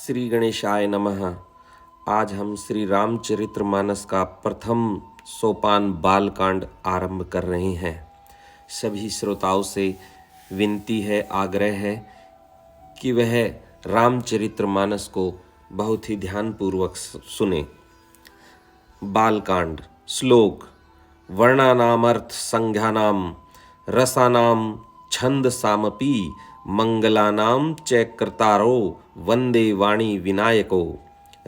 श्री गणेशाय नमः। आज हम श्री रामचरितमानस का प्रथम सोपान बालकांड आरंभ कर रहे हैं। सभी श्रोताओं से विनती है, आग्रह है कि वह रामचरितमानस को बहुत ही ध्यानपूर्वक सुने। बालकांड। श्लोक। वर्णानामर्थ संज्ञानाम रसानाम छंद सामपि मंगलानाम च कर्तारो वंदे वाणी विनायको।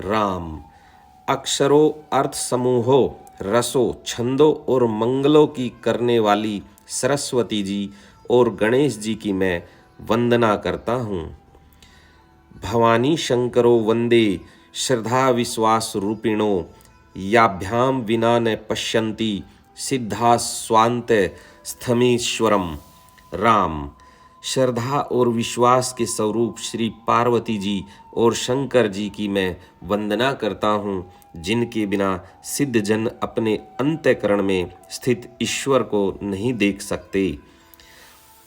राम। अक्षरों, अर्थ समूहो, रसों, छंदों और मंगलों की करने वाली सरस्वती जी और गणेश जी की मैं वंदना करता हूँ। भवानी शंकरो वंदे श्रद्धा विश्वास रूपिणो याभ्याम विना न पश्यन्ति सिद्धा स्वांत स्थमीश्वरम। राम। श्रद्धा और विश्वास के स्वरूप श्री पार्वती जी और शंकर जी की मैं वंदना करता हूँ, जिनके बिना सिद्ध जन अपने अंतःकरण में स्थित ईश्वर को नहीं देख सकते।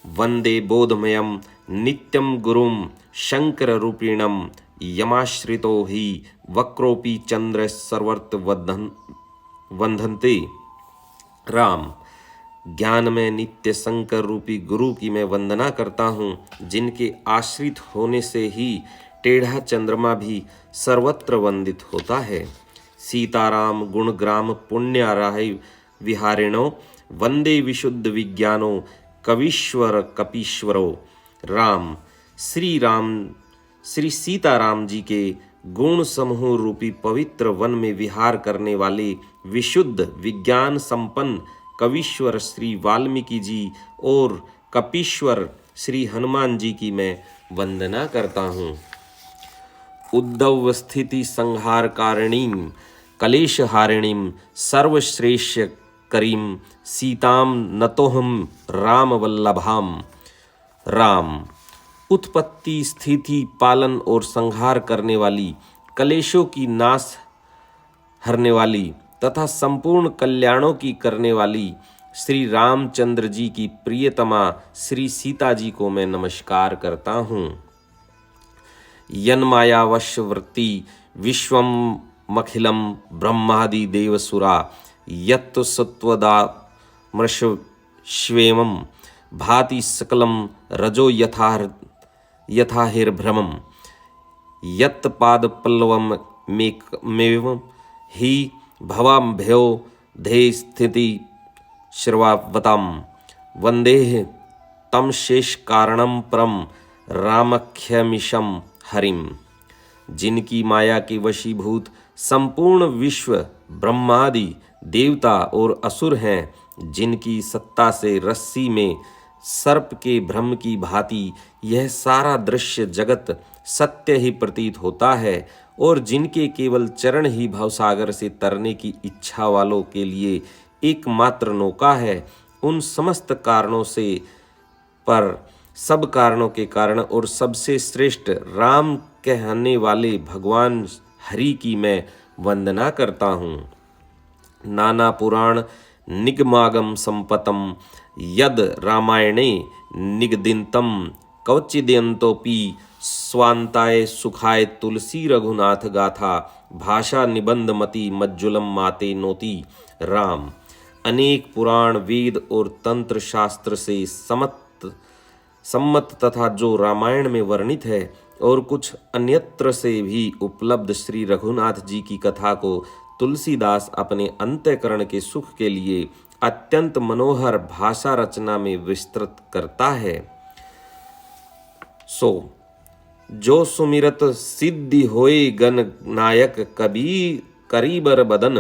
वंदे बोधमयम नित्यम गुरुम शंकर रूपिणम यमाश्रितो ही वक्रोपि चंद्र सर्वर्त वंदन्ते। राम। ज्ञान में नित्य शंकर रूपी गुरु की मैं वंदना करता हूँ, जिनके आश्रित होने से ही टेढ़ा चंद्रमा भी सर्वत्र वंदित होता है। सीताराम गुणग्राम पुण्याराय विहारिणो वंदे विशुद्ध विज्ञानो कवीश्वर कपीश्वरो। राम। श्री सीताराम जी के गुण समूह रूपी पवित्र वन में विहार करने वाले विशुद्ध विज्ञान संपन्न कवीश्वर श्री वाल्मीकि जी और कपीश्वर श्री हनुमान जी की मैं वंदना करता हूँ। उद्धव स्थिति संहार कारिणीम कलेश हारिणीम सर्वश्रेष्ठ करीम सीताम नतोहम राम वल्लभाम। राम। उत्पत्ति, स्थिति, पालन और संहार करने वाली, कलेशों की नाश हरने वाली तथा संपूर्ण कल्याणों की करने वाली श्री रामचंद्र जी की प्रियतमा श्री सीता जी को मैं नमस्कार करता हूँ। यन्मायावशवृत्ति विश्वम मखिलम ब्रह्मादि देवसुरा यत् सत्वदा मृषश्वेमं भाति सकलम रजो यथाहिर्भ्रमं यत् पादपल्लवम मेवं ही भवाभ्यो धे स्थिति श्रवावताम वंदेह तम शेष कारणम परम रामख्यमिशम हरिम। जिनकी माया के वशीभूत संपूर्ण विश्व ब्रह्मादि देवता और असुर हैं, जिनकी सत्ता से रस्सी में सर्प के भ्रम की भांति यह सारा दृश्य जगत सत्य ही प्रतीत होता है, और जिनके केवल चरण ही भवसागर से तरने की इच्छा वालों के लिए एकमात्र नौका है, उन समस्त कारणों से पर सब कारणों के कारण और सबसे श्रेष्ठ राम कहने वाले भगवान हरि की मैं वंदना करता हूँ। नाना पुराण निगमागम संपतम यद रामायणे निगदितम कवचिदयंतोपि स्वांताय सुखाय तुलसी रघुनाथ गाथा भाषा निबंध मति मज्जुलम माते नोति। राम। अनेक पुराण, वेद और तंत्र शास्त्र से सम्मत तथा जो रामायण में वर्णित है और कुछ अन्यत्र से भी उपलब्ध श्री रघुनाथ जी की कथा को तुलसीदास अपने अंतःकरण के सुख के लिए अत्यंत मनोहर भाषा रचना में विस्तृत करता है। जो सुमिरत सिद्धि होए गण नायक करीबर बदन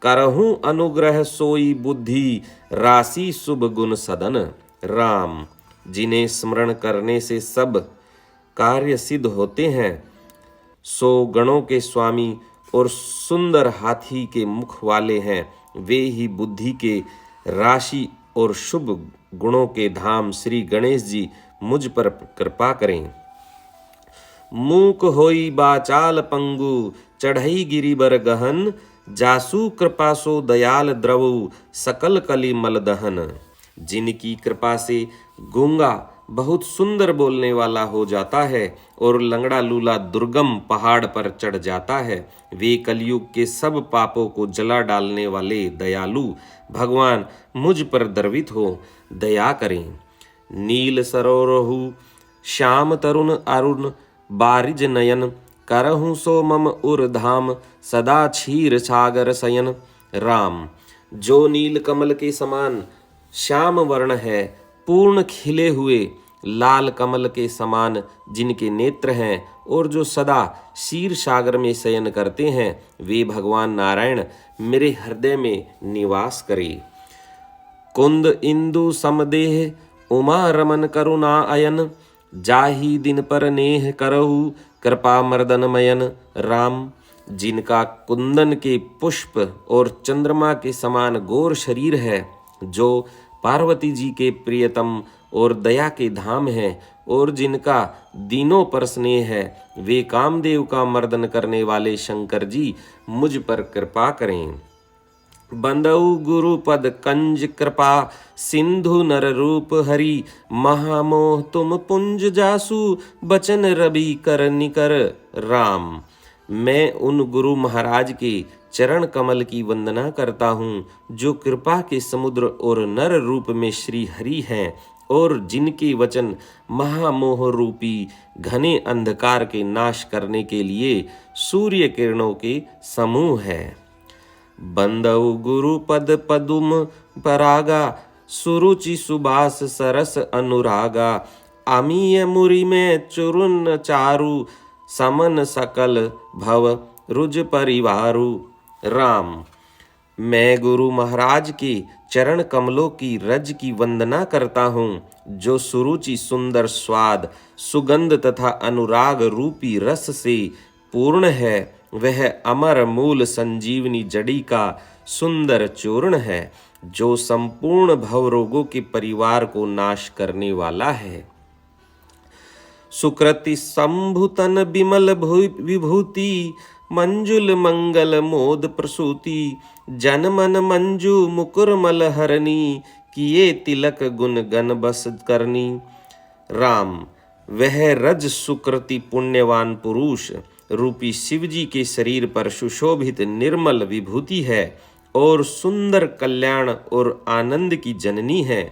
करहूं अनुग्रह सोई बुद्धि राशि शुभ गुण सदन। राम। जिन्हें स्मरण करने से सब कार्य सिद्ध होते हैं, सो गणों के स्वामी और सुंदर हाथी के मुख वाले हैं, वे ही बुद्धि के राशि और शुभ गुणों के धाम श्री गणेश जी मुझ पर कृपा करें। मूक होई बाचाल पंगु चढ़ई गिरिबर गहन जासु कृपासो दयाल द्रवु सकल कली मल दहन। जिनकी कृपा से गूंगा बहुत सुंदर बोलने वाला हो जाता है और लंगड़ा लूला दुर्गम पहाड़ पर चढ़ जाता है। वे कलयुग के सब पापों को जला डालने वाले दयालु भगवान मुझ पर द्रवित हो दया करें। नील सरोरहु श्याम तरुण अरुण बारिज नयन करहु सो मम उर धाम सदा क्षीर सागर शयन। राम, जो नील कमल के समान श्याम वर्ण है, पूर्ण खिले हुए लाल कमल के समान जिनके नेत्र हैं और जो सदा क्षीर सागर में शयन करते हैं, वे भगवान नारायण मेरे हृदय में निवास करें। कुंद इंदु समदेह उमा रमन करुणा अयन जाहि दिन पर नेह करहु कृपा मर्दन मयन। राम, जिनका कुंदन के पुष्प और चंद्रमा के समान गौर शरीर है, जो पार्वती जी के प्रियतम और दया के धाम है और जिनका दीनों पर स्नेह है, वे कामदेव का मर्दन करने वाले शंकर जी मुझ पर कृपा करें। बंदऊ गुरु पद कंज कृपा सिंधु नर रूप हरि महामोह तुम पुंज जासु बचन रवि कर निकर। राम, मैं उन गुरु महाराज के चरण कमल की वंदना करता हूँ जो कृपा के समुद्र और नर रूप में श्री हरि हैं और जिनके वचन महामोह रूपी घने अंधकार के नाश करने के लिए सूर्य किरणों के समूह है। बंदऊ गुरु पद पदुम परागा सुरुचि सुबास सरस अनुरागा अमीय मुरि में चुरुन चारु समन सकल भव रुज परिवारु। राम, मैं गुरु महाराज के चरण कमलों की रज की वंदना करता हूँ, जो सुरुचि सुंदर स्वाद सुगंध तथा अनुराग रूपी रस से पूर्ण है। वह अमर मूल संजीवनी जड़ी का सुंदर चूर्ण है, जो संपूर्ण भवरोगों के परिवार को नाश करने वाला है। सुकृति संभुतन विमल विभूति मंजुल मंगल मोद प्रसूति जन मन मंजू मुकुर मल हरनी किए तिलक गुण गण बस करनी। राम, वह रज सुकृति पुण्यवान पुरुष रूपी शिवजी के शरीर पर सुशोभित निर्मल विभूति है और सुंदर कल्याण और आनंद की जननी है।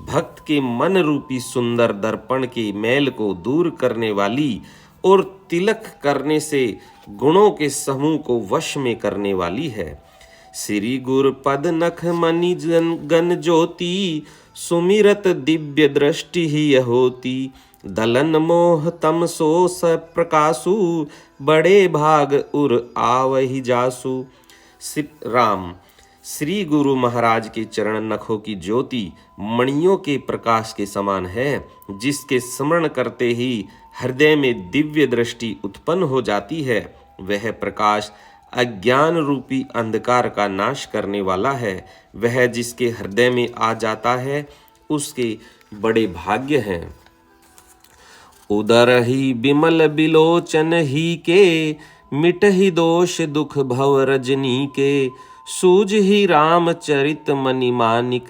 भक्त के मन रूपी सुंदर दर्पण के मैल को दूर करने वाली और तिलक करने से गुणों के समूह को वश में करने वाली है। श्री गुर पद नख मणि गण ज्योति सुमिरत दिव्य दृष्टि ही होती दलन मोह तम सो स प्रकाशु बड़े भाग उर आवहि जासु। राम, श्री गुरु महाराज के चरण नखों की ज्योति मणियों के प्रकाश के समान है, जिसके स्मरण करते ही हृदय में दिव्य दृष्टि उत्पन्न हो जाती है। वह प्रकाश अज्ञान रूपी अंधकार का नाश करने वाला है। वह जिसके हृदय में आ जाता है उसके बड़े भाग्य हैं। उदर ही बिमल बिलोचन ही के मिटहि दोष दुख भव रजनी के सूझ ही राम चरित मनि मानिक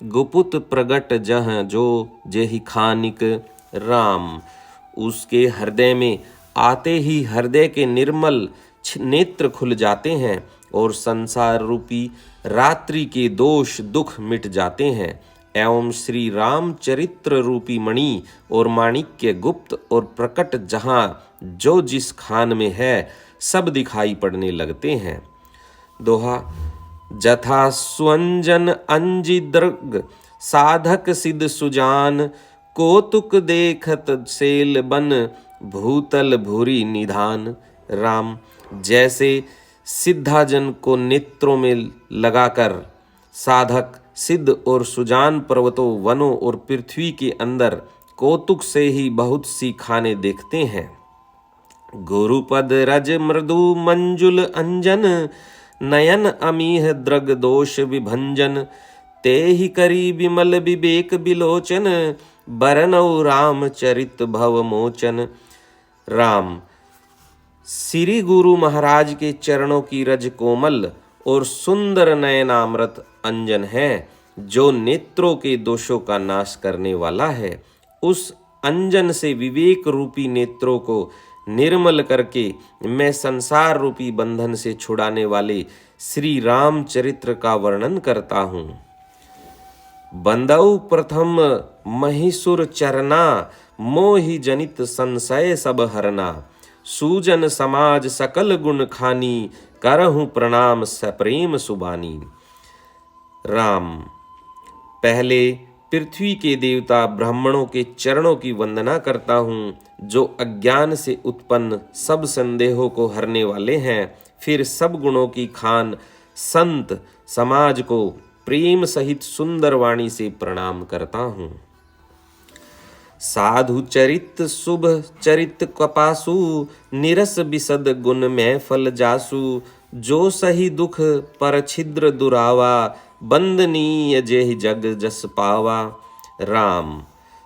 गुपुत प्रगट जह जो जेहि खानिक। राम, उसके हृदय में आते ही हृदय के निर्मल नेत्र खुल जाते हैं और संसार रूपी रात्रि के दोष दुख मिट जाते हैं एवं श्री राम चरित्र रूपी मणि और माणिक्य गुप्त और प्रकट जहाँ जो जिस खान में है सब दिखाई पड़ने लगते हैं। दोहा। जथा स्वंजन अंजि दृग साधक सिद्ध सुजान कौतुक देखत सेल बन भूतल भूरी निधान। राम, जैसे सिद्धाजन को नेत्रों में लगाकर साधक सिद्ध और सुजान पर्वतों वनों और पृथ्वी के अंदर कौतुक से ही बहुत सी खाने देखते हैं। गुरुपद रज मृदु मंजुल अंजन नयन अमीह द्रग दोष विभंजन ते ही करी विमल विवेक बिलोचन बरनौ राम चरित भव मोचन। राम, श्री गुरु महाराज के चरणों की रज कोमल और सुंदर नयनामृत अंजन है जो नेत्रों के दोषों का नाश करने वाला है उस अंजन से विवेक रूपी नेत्रों को निर्मल करके मैं संसार रूपी बंधन से छुड़ाने वाले श्री रामचरित्र का वर्णन करता हूँ। बंदौ प्रथम महिषुर चरना, मोहि जनित संशय सब हरना। सूजन समाज सकल गुण खानी, करहूँ प्रणाम सप्रेम सुबानी। राम, पहले पृथ्वी के देवता ब्राह्मणों के चरणों की वंदना करता हूँ, जो अज्ञान से उत्पन्न सब संदेहों को हरने वाले हैं। फिर सब गुणों की खान संत समाज को प्रेम सहित सुंदर वाणी से प्रणाम करता हूँ। साधु चरित शुभ चरित कपासु, निरस बिसद गुण में फल जासु। जो सही दुख पर छिद्र दुरावा, बंदनीय जेहि जग जस पावा। राम,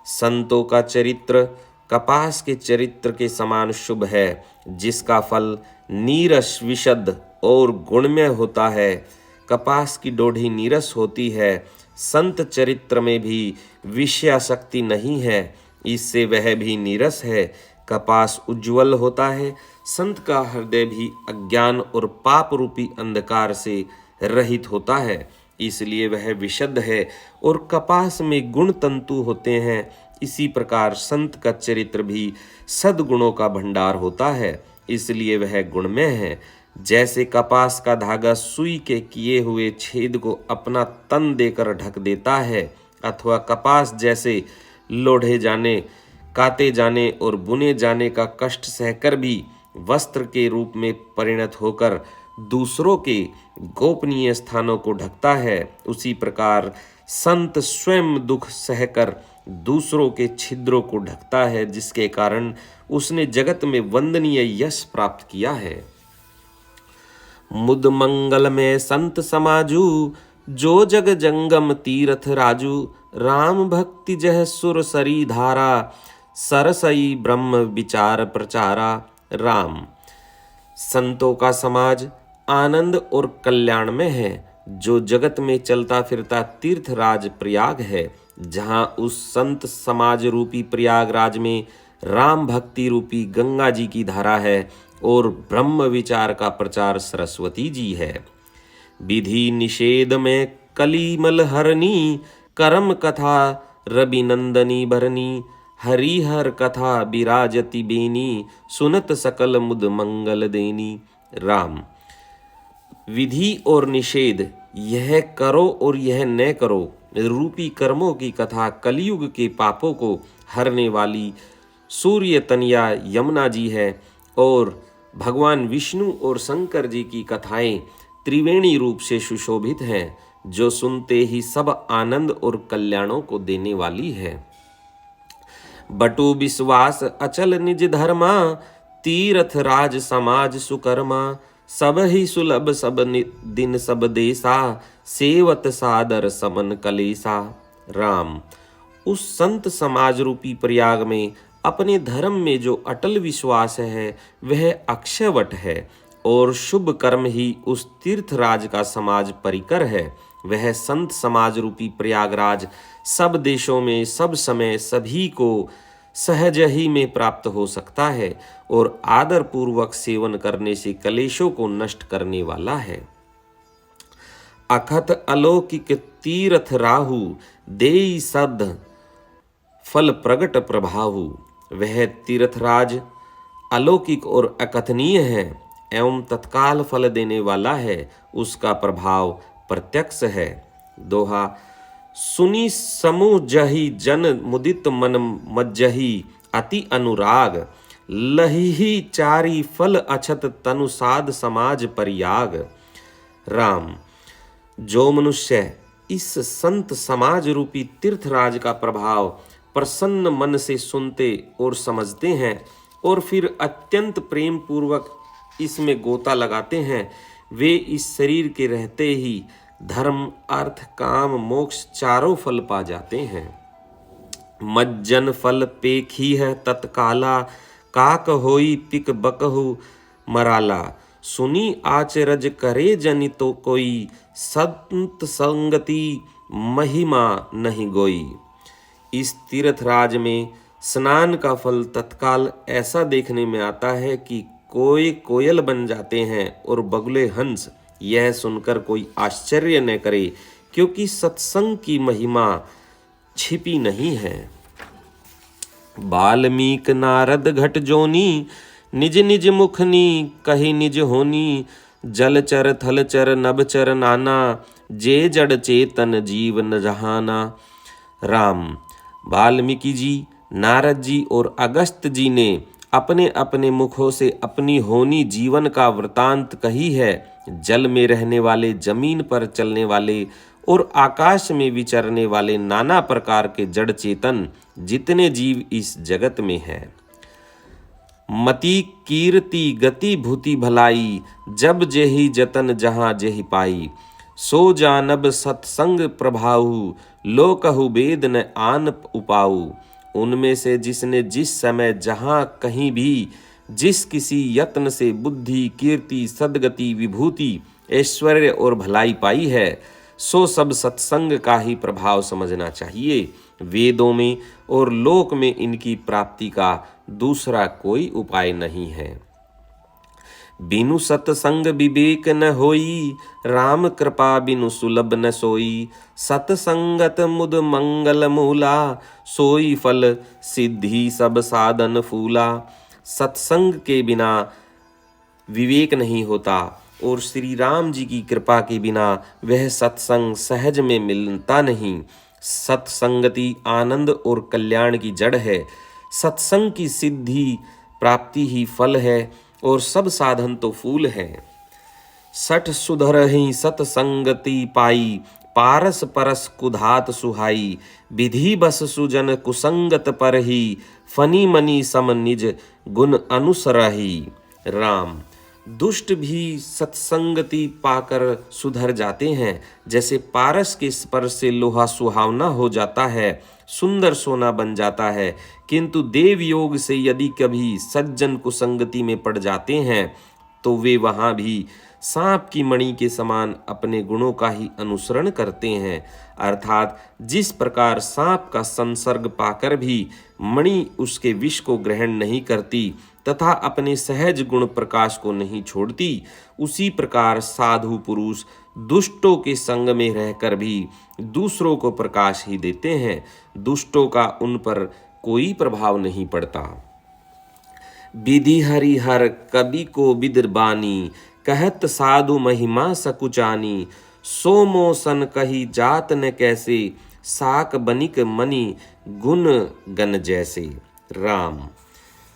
संतों का चरित्र कपास के चरित्र के समान शुभ है, जिसका फल नीरस विशद और गुणमय होता है। कपास की डोढ़ी नीरस होती है, संत चरित्र में भी विषयासक्ति नहीं है, इससे वह भी नीरस है। कपास उज्ज्वल होता है, संत का हृदय भी अज्ञान और पाप रूपी अंधकार से रहित होता है, इसलिए वह विशुद्ध है और कपास में गुण तंतु होते हैं। इसी प्रकार संत का चरित्र भी सद्गुणों का भंडार होता है, इसलिए वह गुणमय है। जैसे कपास का धागा सुई के किए हुए छेद को अपना तन देकर ढक देता है, अथवा कपास जैसे लोढ़े जाने, काते जाने और बुने जाने का कष्ट सहकर भी वस्त्र के रूप में परिणत होकर दूसरों के गोपनीय स्थानों को ढकता है, उसी प्रकार संत स्वयं दुख सहकर दूसरों के छिद्रों को ढकता है, जिसके कारण उसने जगत में वंदनीय यश प्राप्त किया है। मुद मंगल में संत समाजू, जो जग जंगम तीर्थ राजू। राम भक्ति जह सुर सरी धारा, सरसई ब्रह्म विचार प्रचारा। राम, संतों का समाज आनंद और कल्याण में है, जो जगत में चलता फिरता तीर्थराज प्रयाग है। जहाँ उस संत समाज रूपी प्रयागराज में राम भक्ति रूपी गंगा जी की धारा है और ब्रह्म विचार का प्रचार सरस्वती जी है। विधि निषेध में कलिमल हरनी, करम कथा रवि नंदनी भरनी। हरिहर कथा विराजति बेनी, सुनत सकल मुद मंगल देनी। राम, विधि और निषेध, यह करो और यह न करो रूपी कर्मों की कथा कलयुग के पापों को हरने वाली सूर्य तनया यमुना जी है, और भगवान विष्णु और शंकर जी की कथाएं त्रिवेणी रूप से सुशोभित हैं, जो सुनते ही सब आनंद और कल्याणों को देने वाली है। बटु विश्वास अचल निज धर्मा, तीर्थ राज समाज सुकर्मा। सब ही सुलभ सब दिन सब देसा, सेवत सादर समन कलेसा। राम, उस संत समाज रूपी प्रयाग में अपने धर्म में जो अटल विश्वास है वह अक्षयवट है, और शुभ कर्म ही उस तीर्थराज का समाज परिकर है। वह संत समाज रूपी प्रयागराज सब देशों में सब समय सभी को सहज ही में प्राप्त हो सकता है, और आदर पूर्वक सेवन करने से कलेशों को नष्ट करने वाला है। अखत अलौकिक तीर्थ राहु, देई सद फल प्रगट प्रभाहु। वह तीर्थराज अलौकिक और अकथनीय है एवं तत्काल फल देने वाला है, उसका प्रभाव प्रत्यक्ष है। दोहा, सुनी समूह जही जन मुदित मन मज्जही, अति अनुराग। लही चारी फल अछत तनु साध समाज परियाग। राम, जो मनुष्य इस संत समाज रूपी तीर्थराज का प्रभाव प्रसन्न मन से सुनते और समझते हैं और फिर अत्यंत प्रेम पूर्वक इसमें गोता लगाते हैं, वे इस शरीर के रहते ही धर्म अर्थ काम मोक्ष चारों फल पा जाते हैं। मज्जन फल पेखी है तत्काला, काक होई पिक बकहु मराला। सुनी आचरज करे जनि तो कोई, संत संगति महिमा नहीं गोई। इस तीर्थराज में स्नान का फल तत्काल ऐसा देखने में आता है कि कोई कोयल बन जाते हैं और बगुले हंस। यह सुनकर कोई आश्चर्य न करे, क्योंकि सत्संग की महिमा छिपी नहीं है। बाल्मीक नारद घट जोनी, निज निज मुखनी कही निज होनी। जलचर थलचर नभचर नाना, जे जड़ चेतन जीव न जहाना। राम, वाल्मीकि जी, नारद जी और अगस्त्य जी ने अपने अपने मुखों से अपनी होनी जीवन का वृतांत कही है। जल में रहने वाले, जमीन पर चलने वाले और आकाश में विचरने वाले नाना प्रकार के जड़ चेतन जितने जीव इस जगत में हैं, मति कीर्ति गति भूति भलाई, जब जेहि जतन जहाँ जेहि पाई। सो जानब सत्संग प्रभाऊ, लोकहु वेद न आन उपाऊ। उनमें से जिसने जिस समय जहाँ कहीं भी जिस किसी यत्न से बुद्धि कीर्ति सद्गति विभूति ऐश्वर्य और भलाई पाई है, सो सब सत्संग का ही प्रभाव समझना चाहिए। वेदों में और लोक में इनकी प्राप्ति का दूसरा कोई उपाय नहीं है। बिनु सत्संग विवेक न होई, राम कृपा बिनु सुलभ न सोई। सत्संगत मुद मंगल मूला, सोई फल सिद्धि सब साधन फूला। सत्संग के बिना विवेक नहीं होता और श्री राम जी की कृपा के बिना वह सत्संग सहज में मिलता नहीं। सत्संगति आनंद और कल्याण की जड़ है। सत्संग की सिद्धि प्राप्ति ही फल है और सब साधन तो फूल हैं। सठ सुधरहि सत्संगति पाई, पारस परस कुधात सुहाई। विधि बस सुजन कुसंगत परहि, फनी मनी सम निज गुण अनुसरहि। राम, दुष्ट भी सत्संगति पाकर सुधर जाते हैं। जैसे पारस के स्पर्श से लोहा सुहावना हो जाता है, सुंदर सोना बन जाता है, किंतु देव योग से यदि कभी सज्जन कुसंगति में पड़ जाते हैं तो वे वहां भी सांप की मणि के समान अपने गुणों का ही अनुसरण करते हैं। अर्थात जिस प्रकार सांप का संसर्ग पाकर भी मणि उसके विष को ग्रहण नहीं करती तथा अपने सहज गुण प्रकाश को नहीं छोड़ती, उसी प्रकार साधु पुरुष दुष्टों के संग में रहकर भी दूसरों को प्रकाश ही देते हैं। दुष्टों का उन पर कोई प्रभाव नहीं पड़ता। विधि हरिहर कवि को बिदबानी, कहत साधु महिमा सकुचानी। सोमोसन कही जात न कैसे, साक बनिक मणि गुण गण जैसे। राम,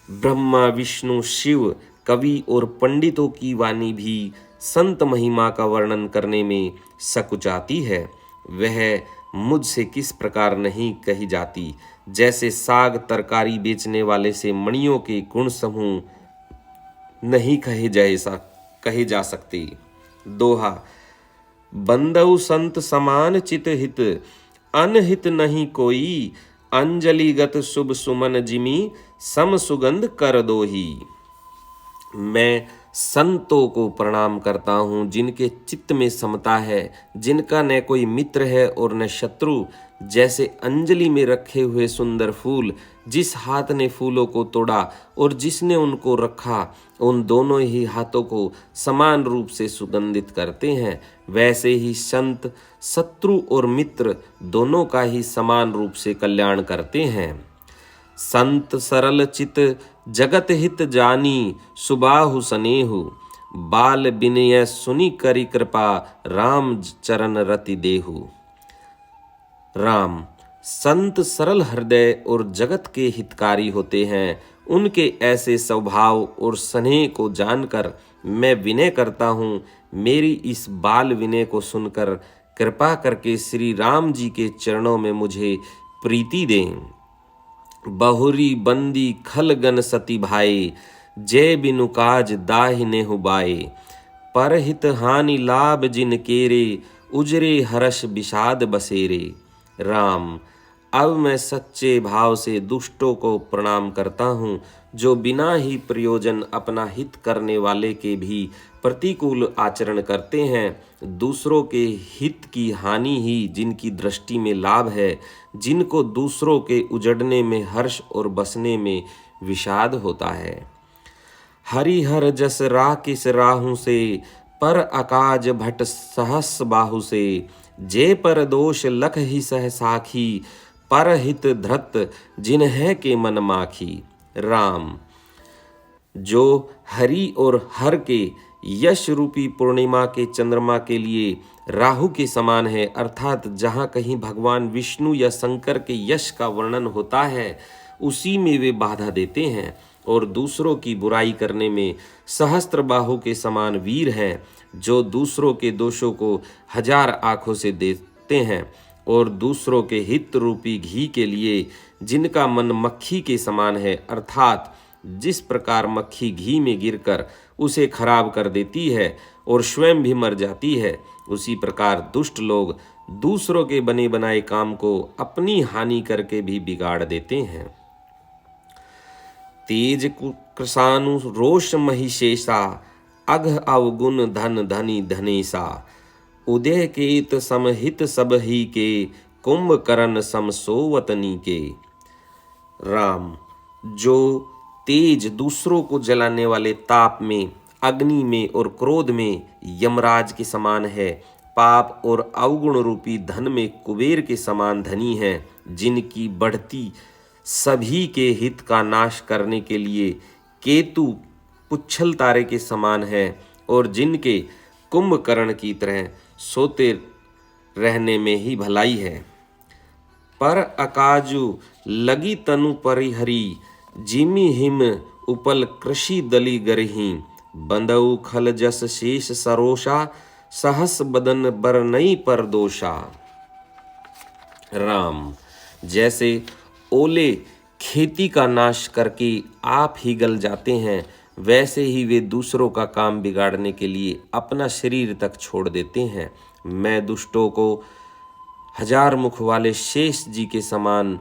ब्रह्मा विष्णु शिव कवि और पंडितों की वाणी भी संत महिमा का वर्णन करने में सकुचाती है। वह मुझसे किस प्रकार नहीं कही जाती, जैसे साग तरकारी बेचने वाले से मणियों के गुण समूह नहीं कहे जा सकते। दोहा, बंदउ संत समान चित हित, अनहित नहीं कोई। अंजलिगत शुभ सुमन जिमी, सम सुगंध कर दोही। मैं संतों को प्रणाम करता हूँ जिनके चित्त में समता है, जिनका न कोई मित्र है और न शत्रु। जैसे अंजलि में रखे हुए सुंदर फूल, जिस हाथ ने फूलों को तोड़ा और जिसने उनको रखा, उन दोनों ही हाथों को समान रूप से सुगंधित करते हैं, वैसे ही संत शत्रु और मित्र दोनों का ही समान रूप से कल्याण करते हैं। संत सरल चित जगत हित जानी, सुबाहु सनेहु। बाल बिनय सुनि करि कृपा, राम चरण रति देहु। राम, संत सरल हृदय और जगत के हितकारी होते हैं। उनके ऐसे स्वभाव और स्नेह को जानकर मैं विनय करता हूँ। मेरी इस बाल विनय को सुनकर कृपा करके श्री राम जी के चरणों में मुझे प्रीति दें। बहुरी बंदी खल गन सती भाई, जय बिनु काज दाहिने हुबाए। परहित हानि लाभ जिन केरे, उजरे हर्ष विषाद बसेरे। राम, अब मैं सच्चे भाव से दुष्टों को प्रणाम करता हूँ, जो बिना ही प्रयोजन अपना हित करने वाले के भी प्रतिकूल आचरण करते हैं। दूसरों के हित की हानि ही जिनकी दृष्टि में लाभ है, जिनको दूसरों के उजड़ने में हर्ष और बसने में विषाद होता है। हरिहर जस राकिस राहु से, पर अकाज भट सहस बाहु से। जे पर दोष लख ही सह साखी, पर हित धृत जिन्ह के मन माखी। राम, जो हरि और हर के यश रूपी पूर्णिमा के चंद्रमा के लिए राहु के समान है, अर्थात जहाँ कहीं भगवान विष्णु या शंकर के यश का वर्णन होता है, उसी में वे बाधा देते हैं। और दूसरों की बुराई करने में सहस्त्र बाहु के समान वीर हैं, जो दूसरों के दोषों को 1000 आंखों से देखते हैं। और दूसरों के हित रूपी घी के लिए जिनका मन मक्खी के समान है, अर्थात जिस प्रकार मक्खी घी में गिरकर उसे खराब कर देती है और स्वयं भी मर जाती है, उसी प्रकार दुष्ट लोग दूसरों के बने बनाए काम को अपनी हानि करके भी बिगाड़ देते हैं। तेज कृषानु रोष महिषेषा, अघ अवगुण धन धनी धनेसा। उदय केत समहित सब ही के, कुंभकर्ण सम सोवतनी के। राम, जो तेज दूसरों को जलाने वाले ताप में, अग्नि में और क्रोध में यमराज के समान है, पाप और अवगुण रूपी धन में कुबेर के समान धनी है, जिनकी बढ़ती सभी के हित का नाश करने के लिए केतु पुच्छल तारे के समान है, और जिनके कुंभकर्ण की तरह सोते रहने में ही भलाई है। पर अकाजु लगी तनु परिहरी, जिमि हिम उपल कृषि दली गरही। बंदऊ खल जस शेष सरोषा, सहस बदन बरनई पर दोषा। राम, जैसे ओले खेती का नाश करके आप ही गल जाते हैं, वैसे ही वे दूसरों का काम बिगाड़ने के लिए अपना शरीर तक छोड़ देते हैं। मैं दुष्टों को 1000 मुख वाले शेष जी के समान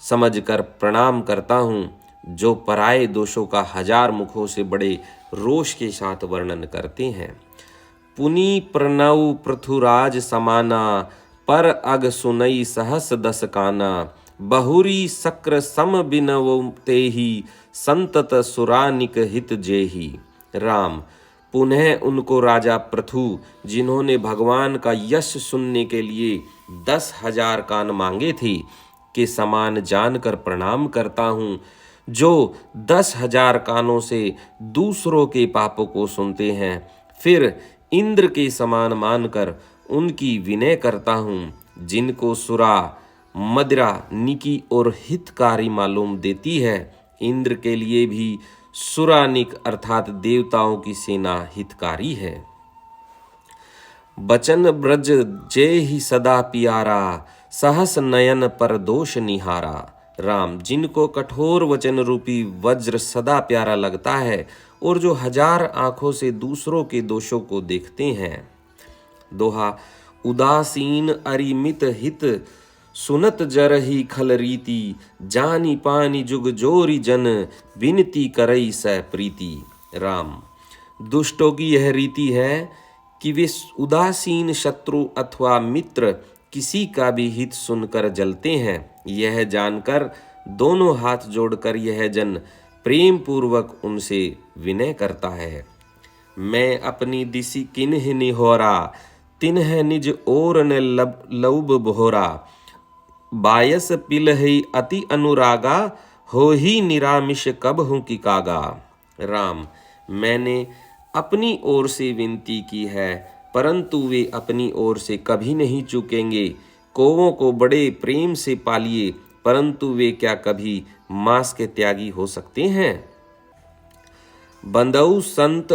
समझकर प्रणाम करता हूँ, जो पराये दोषों का 1000 मुखों से बड़े रोष के साथ वर्णन करते हैं। पुनि प्रणव पृथुराज समाना, पर अग सुनई सहस दस काना। बहुरी सक्र सम बिनव तेहि, संतत सुरानिक हित जेहि। राम, पुनः उनको राजा पृथु, जिन्होंने भगवान का यश सुनने के लिए 10,000 कान मांगे थे, के समान जानकर प्रणाम करता हूँ, जो 10,000 कानों से दूसरों के पापों को सुनते हैं, फिर इंद्र के समान मानकर उनकी विनय करता हूँ, जिनको सुरा, मदिरा, निकी और हितकारी मालूम देती है। इंद्र के लिए भी सुरानिक अर्थात देवताओं की सेना हितकारी है। बचन ब्रज जय ही सदा पियारा, सहस नयन पर दोष निहारा। राम, जिनको कठोर वचन रूपी वज्र सदा प्यारा लगता है, और जो 1000 आंखों से दूसरों के दोषों को देखते हैं। दोहा, उदासीन अरिमित हित, सुनत जरही खल रीति। जानी पानी जुग जोरी जन, विनती करई सह प्रीति। राम, दुष्टों की यह रीति है कि वे उदासीन शत्रु अथवा मित्र किसी का भी हित सुनकर जलते हैं। यह जानकर दोनों हाथ जोड़कर यह जन प्रेम पूर्वक उनसे विनय करता है। मैं अपनी दिशि किन्ह निहोरा, तिन्ह निज ओर न लौब बोहरा। बायस पिलहि अति अनुरागा, हो ही निरामिष कब हूँ कि कागा। राम, मैंने अपनी ओर से विनती की है, परंतु वे अपनी ओर से कभी नहीं चूकेंगे। कौवों को बड़े प्रेम से पालिए, परंतु वे क्या कभी मांस के त्यागी हो सकते हैं। बंदऊ संत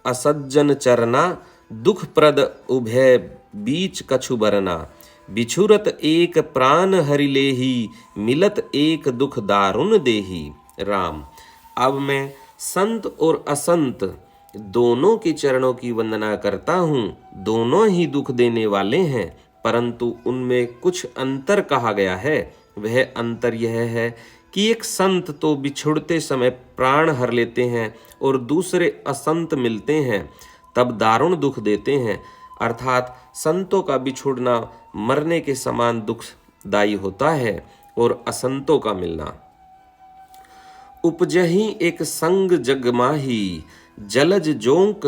असज्जन चरना, दुख प्रद उभय बीच कछु बरना। बिछुरत एक प्राण हरि लेहि, मिलत एक दुख दारुण देहि। राम, अब मैं संत और असंत दोनों के चरणों की वंदना करता हूँ। दोनों ही दुख देने वाले हैं, परंतु उनमें कुछ अंतर कहा गया है। वह अंतर यह है कि एक संत तो बिछुड़ते समय प्राण हर लेते हैं और दूसरे असंत मिलते हैं तब दारुण दुख देते हैं, अर्थात संतों का बिछुड़ना मरने के समान दुखदायी होता है और असंतों का मिलना। उपजही एक संग जग माही, जलज जोंक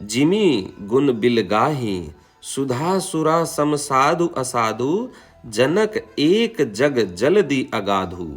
जिमी गुण बिलगाही, सुधा सुरा सम साधु असाधु, जनक एक जग जलदि अगाधु।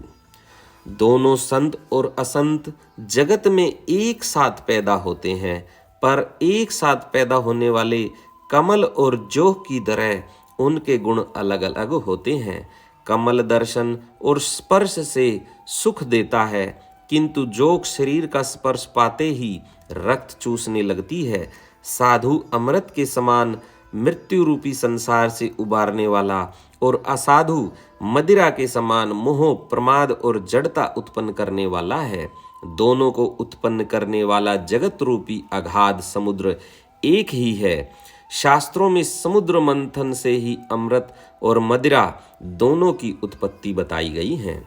दोनों संत और असंत जगत में एक साथ पैदा होते हैं, पर एक साथ पैदा होने वाले कमल और जोह की तरह उनके गुण अलग अलग होते हैं। कमल दर्शन और स्पर्श से सुख देता है, किंतु जोग शरीर का स्पर्श पाते ही रक्त चूसने लगती है। साधु अमृत के समान मृत्यु रूपी संसार से उबारने वाला और असाधु मदिरा के समान मोह, प्रमाद और जड़ता उत्पन्न करने वाला है। दोनों को उत्पन्न करने वाला जगत रूपी अगाध समुद्र एक ही है। शास्त्रों में समुद्र मंथन से ही अमृत और मदिरा दोनों की उत्पत्ति बताई गई है।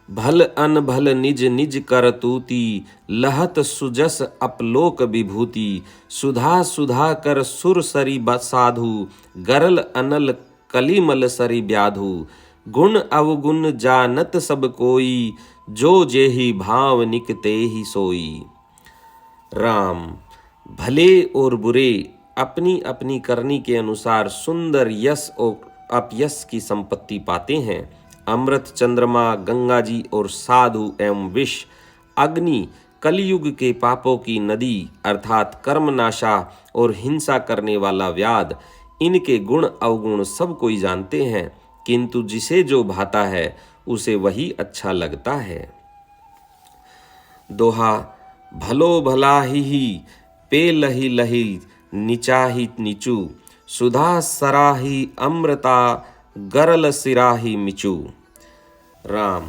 भल अन भल निज निज करतूती, लहत सुजस अपलोक विभूति, सुधा सुधा कर सुर सरी साधु, गरल अनल कलिमल सरी व्याधु, गुण अवगुण जानत सब कोई, जो जेहि भाव निकते ही सोई। राम, भले और बुरे अपनी अपनी करनी के अनुसार सुंदर यश और अपयश की संपत्ति पाते हैं। अमृत, चंद्रमा, गंगा जी और साधु एवं विष, अग्नि, कलयुग के पापों की नदी अर्थात कर्मनाशा और हिंसा करने वाला व्याध, इनके गुण अवगुण सब कोई जानते हैं, किंतु जिसे जो भाता है उसे वही अच्छा लगता है। दोहा, भलो भला ही पे लही लही, नीचाही नीचू, सुधा सराही अमृता, गरल सिराही मिचू। राम,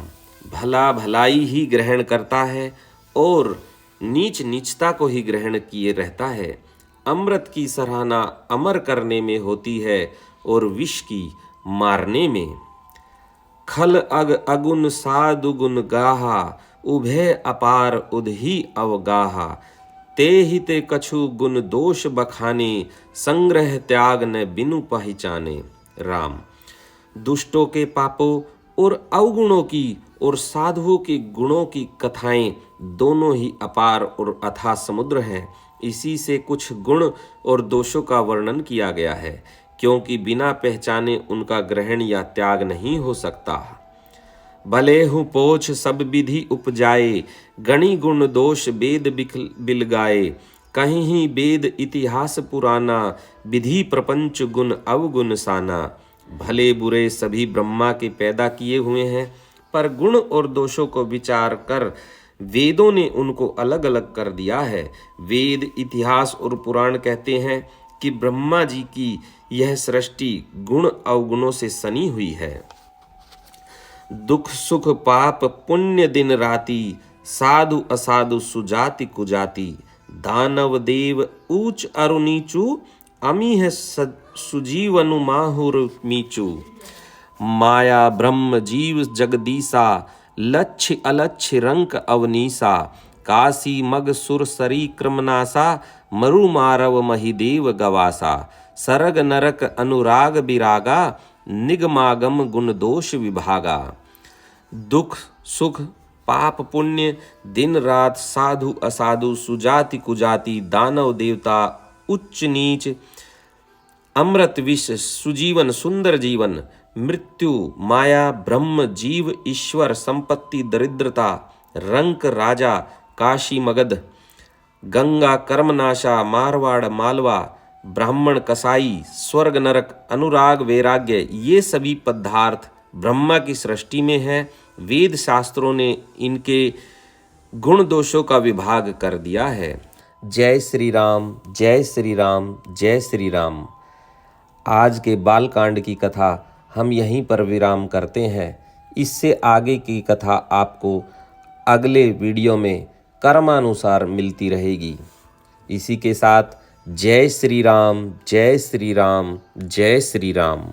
भला भलाई ही ग्रहण करता है और नीच नीचता को ही ग्रहण किए रहता है। अमृत की सराहना अमर करने में होती है और विष की मारने में। खल अग अगुन साधु गुण गाहा, उभय अपार उधही अवगाहा, ते ही ते कछु गुण दोष बखाने, संग्रह त्याग न बिनु पहचाने। राम, दुष्टों के पापों और अवगुणों की और साधुओं के गुणों की कथाएं दोनों ही अपार और अथाह समुद्र हैं। इसी से कुछ गुण और दोषों का वर्णन किया गया है, क्योंकि बिना पहचाने उनका ग्रहण या त्याग नहीं हो सकता। भले हूँ पोछ सब विधि उपजाए, गणि गुण दोष वेद बिलगाए, कहीं ही वेद इतिहास पुराना, विधि प्रपंच गुण अवगुण साना। भले बुरे सभी ब्रह्मा के पैदा किए हुए हैं, पर गुण और दोषों को विचार कर वेदों ने उनको अलग अलग कर दिया है। वेद, इतिहास और पुराण कहते हैं कि ब्रह्मा जी की यह सृष्टि गुण अवगुणों से सनी हुई है। दुख सुख पाप पुण्य दिन राति, साधु असाधु सुजाति कुजाति, दानव देव ऊंच अरु नीचू, अमी है सुजीवनु माहुर मीचू। माया ब्रह्म जीव जगदीसा, लक्ष्य अलक्ष्य रंक अवनीसा, काशी मग सुर सरी क्रमनासा, मरु मारव महिदेव गवासा, सरग नरक अनुराग विरागा, निगमागम गुण दोष विभागा। दुख सुख पाप पुण्य दिन रात, साधु असाधु सुजाति कुजाति, दानव देवता उच्च नीच, अमृत विष सुजीवन सुंदर जीवन, मृत्यु माया ब्रह्म जीव ईश्वर, संपत्ति दरिद्रता, रंक राजा, काशी मगध, गंगा कर्मनाशा, मारवाड़ मालवा, ब्राह्मण कसाई, स्वर्ग नरक, अनुराग वैराग्य, ये सभी पदार्थ ब्रह्मा की सृष्टि में है। वेद शास्त्रों ने इनके गुण दोषों का विभाग कर दिया है। जय श्री राम, जय श्री राम, जय श्री राम। आज के बालकांड की कथा हम यहीं पर विराम करते हैं। इससे आगे की कथा आपको अगले वीडियो में कर्मानुसार मिलती रहेगी। इसी के साथ जय श्री राम, जय श्री राम, जय श्री राम।